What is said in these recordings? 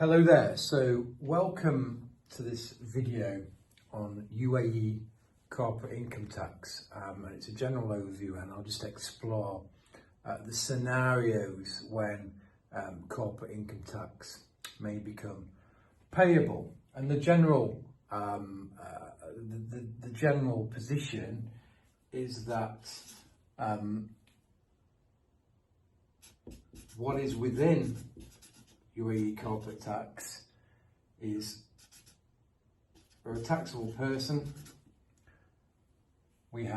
Hello there, so welcome to this video on UAE Corporate Income Tax, and it's a general overview, and I'll just explore the scenarios when corporate income tax may become payable. And the general the general position is that what is within UAE corporate tax is, for a taxable person, we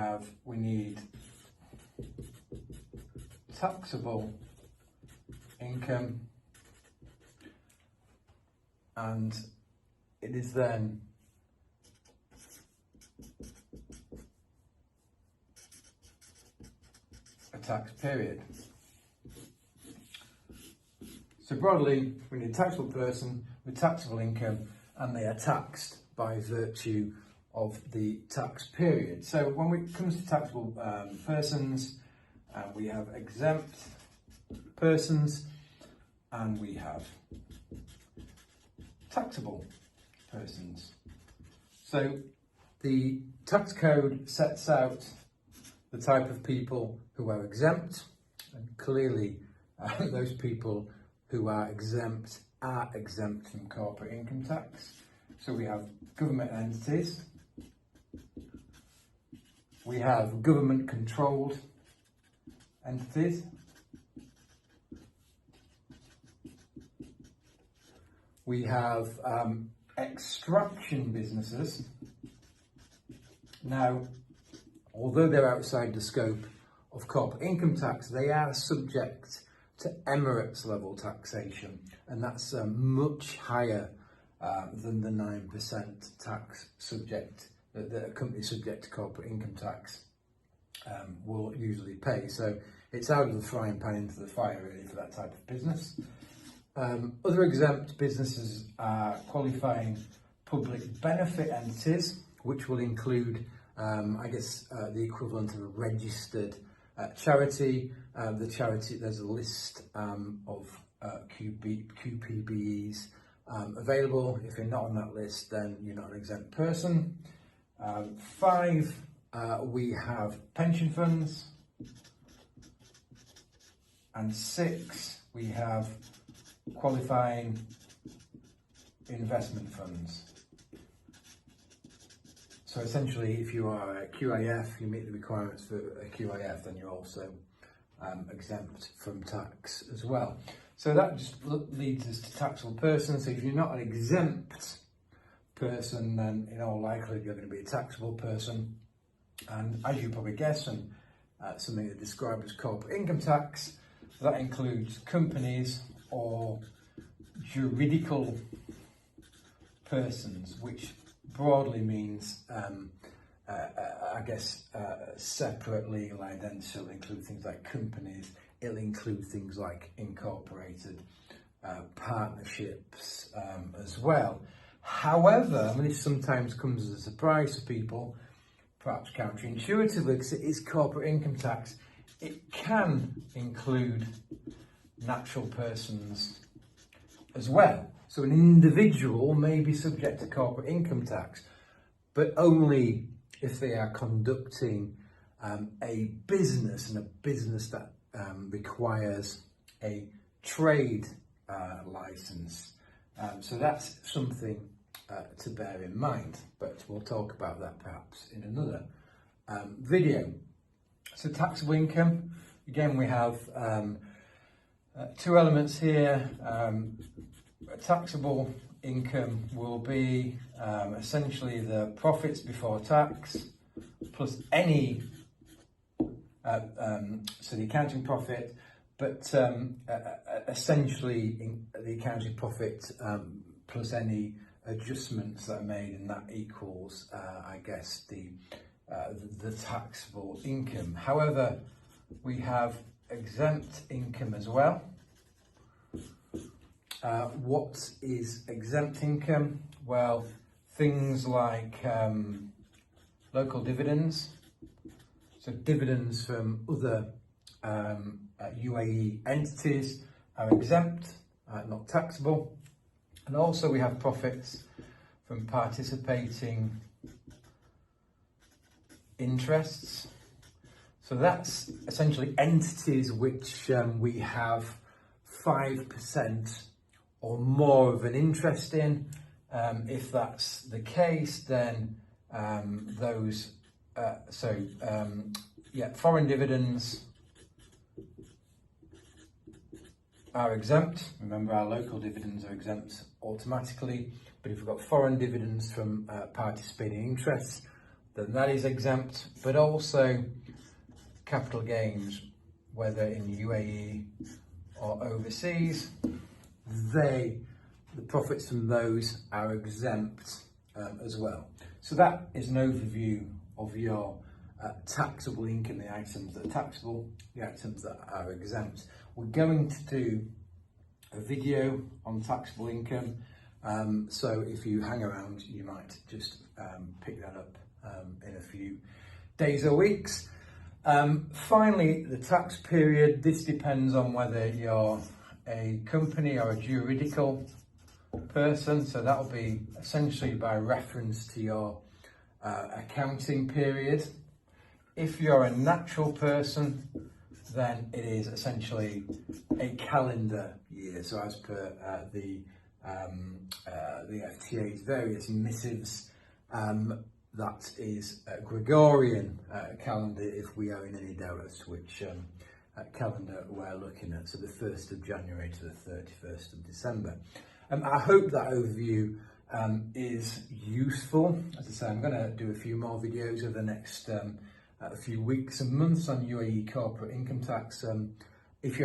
need taxable income, and it is then a tax period. So broadly, we need a taxable person with taxable income, and they are taxed by virtue of the tax period. So when it comes to taxable persons, we have exempt persons and we have taxable persons. So the tax code sets out the type of people who are exempt, and clearly those people who are exempt from corporate income tax. So we have government entities, we have government controlled entities, we have extraction businesses. Now, although they're outside the scope of corporate income tax, they are subject to Emirates level taxation, and that's much higher than the 9% tax subject that a company subject to corporate income tax will usually pay. So it's out of the frying pan into the fire, really, for that type of business. Other exempt businesses are qualifying public benefit entities, which will include the equivalent of a registered charity. The charity, there's a list of QPBEs available. If you're not on that list, then you're not an exempt person. 5, we have pension funds. And 6, we have qualifying investment funds. So essentially, if you are a QIF, you meet the requirements for a QIF, then you're also exempt from tax as well. So that just leads us to taxable persons. So if you're not an exempt person, then in all likelihood you're going to be a taxable person. And as you probably guess, and something that's described as corporate income tax, that includes companies or juridical persons, which broadly means, separate legal identity. It'll include things like companies, it'll include things like incorporated partnerships as well. However, this sometimes comes as a surprise to people, perhaps counterintuitively, because it is corporate income tax. It can include natural persons as well. So an individual may be subject to corporate income tax, but only if they are conducting a business, and a business that requires a trade license. So that's something to bear in mind, but we'll talk about that perhaps in another video. So taxable income, again, we have 2 elements here. Taxable income will be essentially the profits before tax plus any, so the accounting profit, but essentially the accounting profit plus any adjustments that are made, and that equals, the taxable income. However, we have exempt income as well. What is exempt income? Well, things like local dividends, so dividends from other UAE entities are exempt, not taxable. And also we have profits from participating interests. So that's essentially entities which we have 5% or more of an interest in. If that's the case, then foreign dividends are exempt. Remember, our local dividends are exempt automatically, but if we've got foreign dividends from participating interests, then that is exempt. But also capital gains, whether in UAE or overseas, the profits from those are exempt as well. So that is an overview of your taxable income, the items that are taxable, the items that are exempt. We're going to do a video on taxable income, so if you hang around, you might just pick that up in a few days or weeks. Finally, the tax period. This depends on whether you're a company or a juridical person, so that will be essentially by reference to your accounting period. If you're a natural person, then it is essentially a calendar year. So as per the FTA's various missives, that is a Gregorian calendar if we are in any doubt as to which calendar we're looking at, so the 1st of January to the 31st of December. I hope that overview is useful. As I say, I'm going to do a few more videos over the next a few weeks and months on UAE corporate income tax. If you're